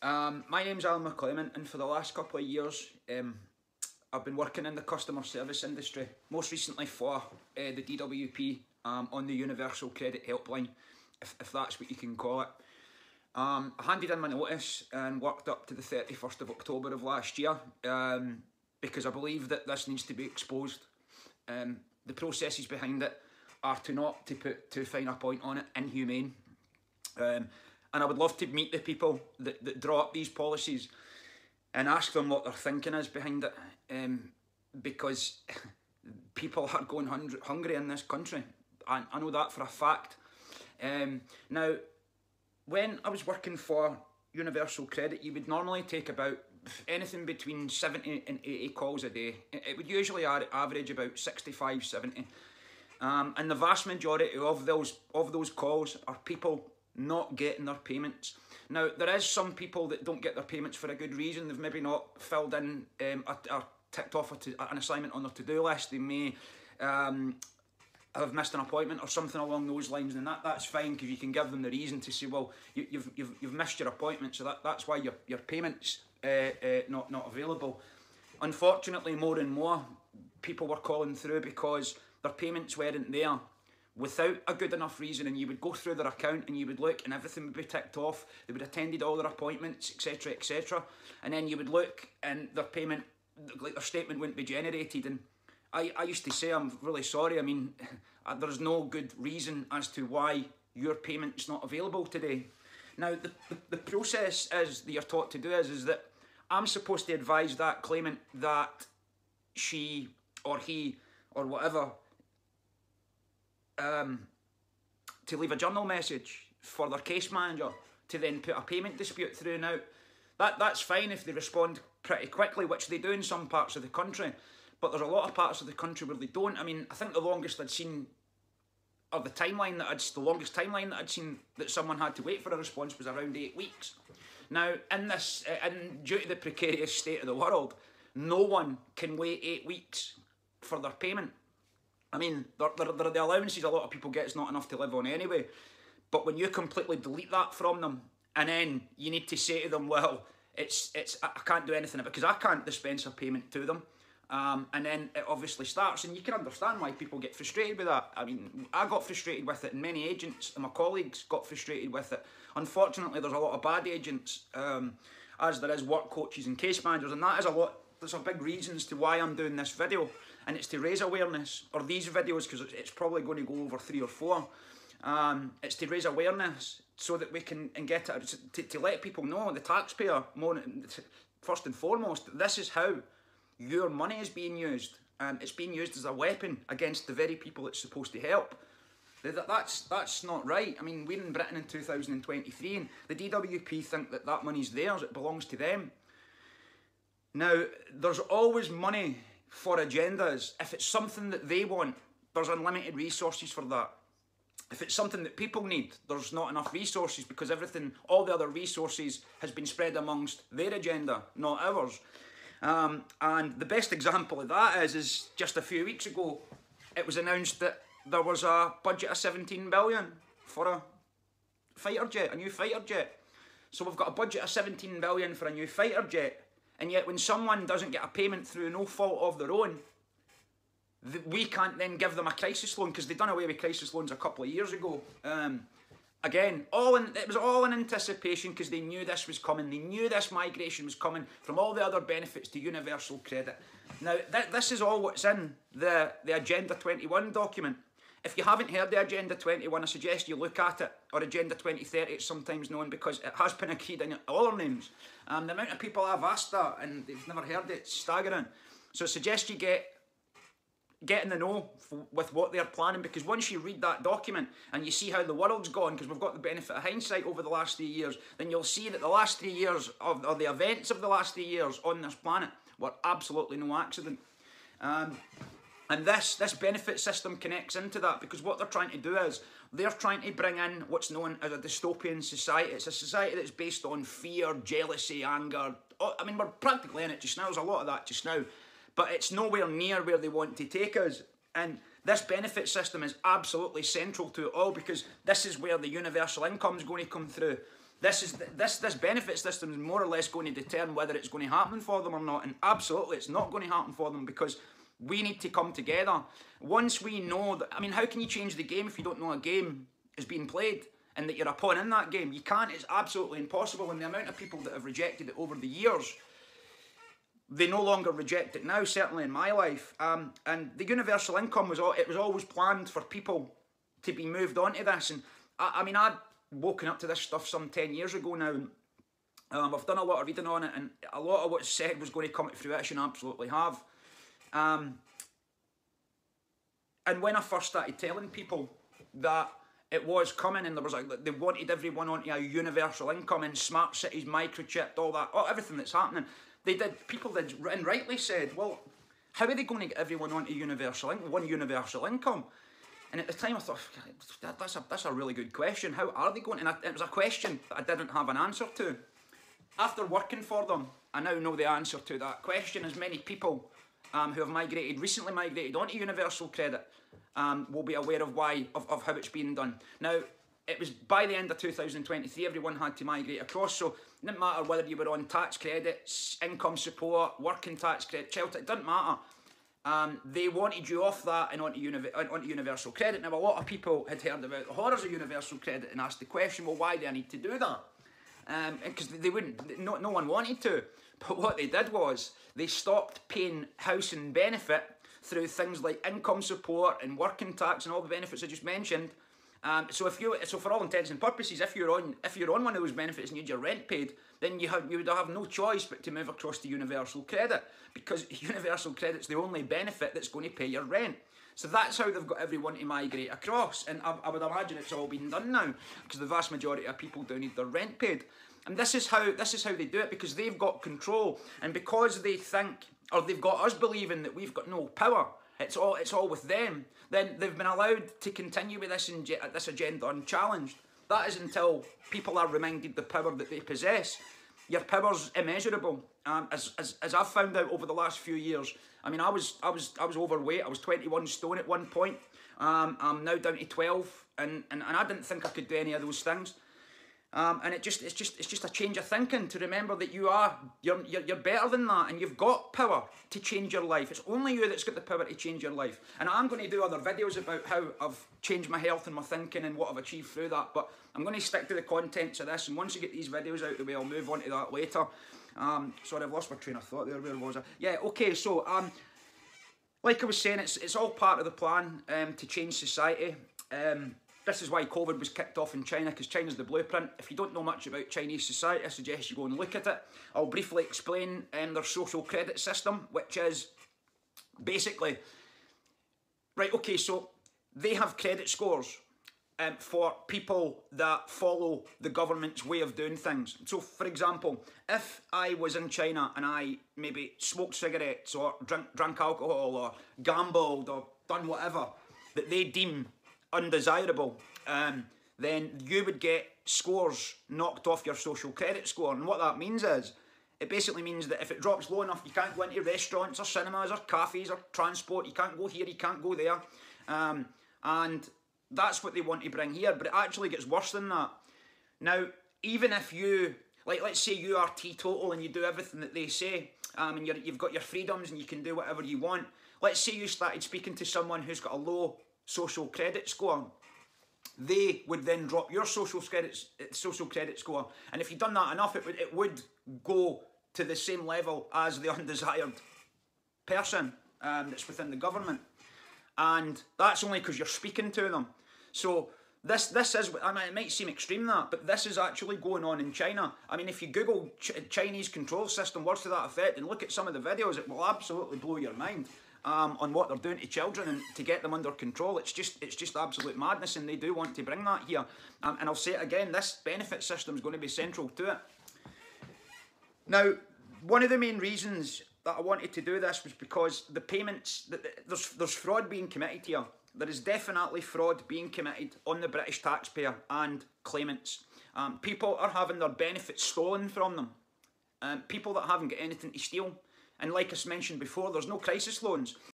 My name's Alan McClement, and for the last couple of years, I've been working in the customer service industry, most recently for the DWP on the Universal Credit Helpline, if that's what you can call it. I handed in my notice and worked up to the 31st of October of last year because I believe that this needs to be exposed. The processes behind it are to put too fine a point on it, inhumane. And I would love to meet the people that draw up these policies and ask them what their thinking is behind it, because people are going hungry in this country. I know that for a fact. Now, when I was working for Universal Credit, you would normally take about anything between 70 and 80 calls a day. It would usually average about 65, 70. And the vast majority of those calls are people not getting their payments. Now, there is some people that don't get their payments for a good reason. They've maybe not filled in or ticked off an assignment on their to-do list. They may have missed an appointment or something along those lines, and that's fine, because you can give them the reason to say, well, you've missed your appointment, so that's why your payment's not available. Unfortunately, more and more people were calling through because their payments weren't there without a good enough reason, and you would go through their account and you would look and everything would be ticked off. They would have attended all their appointments, etc, etc, and then you would look and their payment, like their statement, wouldn't be generated. And I used to say, I'm really sorry, I mean, there's no good reason as to why your payment's not available today. Now, the process is that you're taught to do is that I'm supposed to advise that claimant that she or he or whatever to leave a journal message for their case manager to then put a payment dispute through. Now, that's fine if they respond pretty quickly, which they do in some parts of the country, but there's a lot of parts of the country where they don't. I mean, I think the longest I'd seen, or the longest timeline that I'd seen that someone had to wait for a response was around 8 weeks. Now, due to the precarious state of the world, no one can wait 8 weeks for their payment. I mean, the allowances a lot of people get is not enough to live on anyway. But when you completely delete that from them, and then you need to say to them, well, I can't do anything about it because I can't dispense a payment to them. And then it obviously starts, and you can understand why people get frustrated with that. I mean, I got frustrated with it, and many agents and my colleagues got frustrated with it. Unfortunately, there's a lot of bad agents, as there is work coaches and case managers, and that is there's a big reasons to why I'm doing this video, and it's to raise awareness, or these videos, because it's probably going to go over 3 or 4. It's to raise awareness so that we can get it, to let people know, the taxpayer, first and foremost, this is how your money is being used. It's being used as a weapon against the very people it's supposed to help. That's not right. I mean, we're in Britain in 2023, and the DWP think that money's theirs, it belongs to them. Now, there's always money for agendas. If it's something that they want, there's unlimited resources for that. If it's something that people need, there's not enough resources, because all the other resources has been spread amongst their agenda, not ours. And the best example of that is just a few weeks ago, it was announced that there was a budget of 17 billion for a fighter jet, a new fighter jet. So we've got a budget of 17 billion for a new fighter jet, and yet when someone doesn't get a payment through no fault of their own, we can't then give them a crisis loan, because they've done away with crisis loans a couple of years ago. Again, it was all in anticipation, because they knew this was coming. They knew this migration was coming from all the other benefits to Universal Credit. Now, this is all what's in the Agenda 21 document. If you haven't heard the Agenda 21, I suggest you look at it, or Agenda 2030, it's sometimes known, because it has been agreed in all our names. The amount of people I've asked that and they've never heard it, it's staggering. So I suggest you get in the know with what they're planning, because once you read that document and you see how the world's gone, because we've got the benefit of hindsight over the last 3 years, then you'll see that the last 3 years, or the events of the last 3 years on this planet, were absolutely no accident. And this benefit system connects into that, because what they're trying to do is they're trying to bring in what's known as a dystopian society. It's a society that's based on fear, jealousy, anger. I mean, we're practically in it just now. There's a lot of that just now. But it's nowhere near where they want to take us. And this benefit system is absolutely central to it all, because this is where the universal income is going to come through. This benefit system is more or less going to determine whether it's going to happen for them or not, and absolutely it's not going to happen for them, because we need to come together. Once we know that, I mean, how can you change the game if you don't know a game is being played and that you're a pawn in that game? You can't, it's absolutely impossible, and the amount of people that have rejected it over the years, they no longer reject it now, certainly in my life. And the universal income was always planned for people to be moved on to this, and I mean, I'd woken up to this stuff some 10 years ago now. I've done a lot of reading on it, and a lot of what's said was going to come to fruition, absolutely have. And when I first started telling people that it was coming, and there was they wanted everyone onto a universal income and smart cities, microchipped, all that, everything that's happening, people did, and rightly said, well, how are they going to get everyone onto one universal income? And at the time I thought, that's a really good question. How are they going? And it was a question that I didn't have an answer to. After working for them, I now know the answer to that question. As many people who have recently migrated onto universal credit will be aware of how it's being done. Now, it was by the end of 2023, everyone had to migrate across, so it didn't matter whether you were on tax credits, income support, working tax credit, child, it didn't matter. They wanted you off that and onto universal credit. Now, a lot of people had heard about the horrors of universal credit and asked the question, well, why do I need to do that? Because they wouldn't, no one wanted to. But what they did was they stopped paying housing benefit through things like income support and working tax and all the benefits I just mentioned. So for all intents and purposes, if you're on one of those benefits and you need your rent paid, then you would have no choice but to move across to universal credit, because universal credit's the only benefit that's going to pay your rent. So that's how they've got everyone to migrate across, and I would imagine it's all been done now, because the vast majority of people do need their rent paid. And this is how they do it, because they've got control, and because they think, or they've got us believing that we've got no power, it's all with them, then they've been allowed to continue with this agenda unchallenged. That is until people are reminded the power that they possess. Your power's immeasurable. As I've found out over the last few years. I mean, I was overweight. I was 21 stone at one point. I'm now down to 12, and I didn't think I could do any of those things. And it's just a change of thinking, to remember that you're better than that, and you've got power to change your life. It's only you that's got the power to change your life. And I'm going to do other videos about how I've changed my health and my thinking and what I've achieved through that, but I'm going to stick to the contents of this, and once you get these videos out of the way, I'll move on to that later. Sorry, I've lost my train of thought there. Where was I? Yeah, okay, so like I was saying, it's all part of the plan to change society. This is why COVID was kicked off in China, because China's the blueprint. If you don't know much about Chinese society, I suggest you go and look at it. I'll briefly explain their social credit system, which is basically... Right, okay, so they have credit scores for people that follow the government's way of doing things. So, for example, if I was in China and I maybe smoked cigarettes or drank alcohol or gambled or done whatever that they deem undesirable, then you would get scores knocked off your social credit score. And what that means is, it basically means that if it drops low enough, you can't go into restaurants or cinemas or cafes or transport, you can't go here, you can't go there. And that's what they want to bring here, but it actually gets worse than that. Now, even if you, like, let's say you are teetotal and you do everything that they say, and you've got your freedoms and you can do whatever you want. Let's say you started speaking to someone who's got a low social credit score. They would then drop your social credit score, and if you've done that enough, it would go to the same level as the undesired person that's within the government, and that's only because you're speaking to them. So this is, I mean, it might seem extreme that, but this is actually going on in China. I mean, if you Google Chinese control system, words to that effect, and look at some of the videos, it will absolutely blow your mind. On what they're doing to children and to get them under control. It's just absolute madness, and they do want to bring that here. And I'll say it again, this benefit system is going to be central to it. Now, one of the main reasons that I wanted to do this was because the payments, there's fraud being committed here. There is definitely fraud being committed on the British taxpayer and claimants. People are having their benefits stolen from them. People that haven't got anything to steal. And like I mentioned before, there's no crisis loans.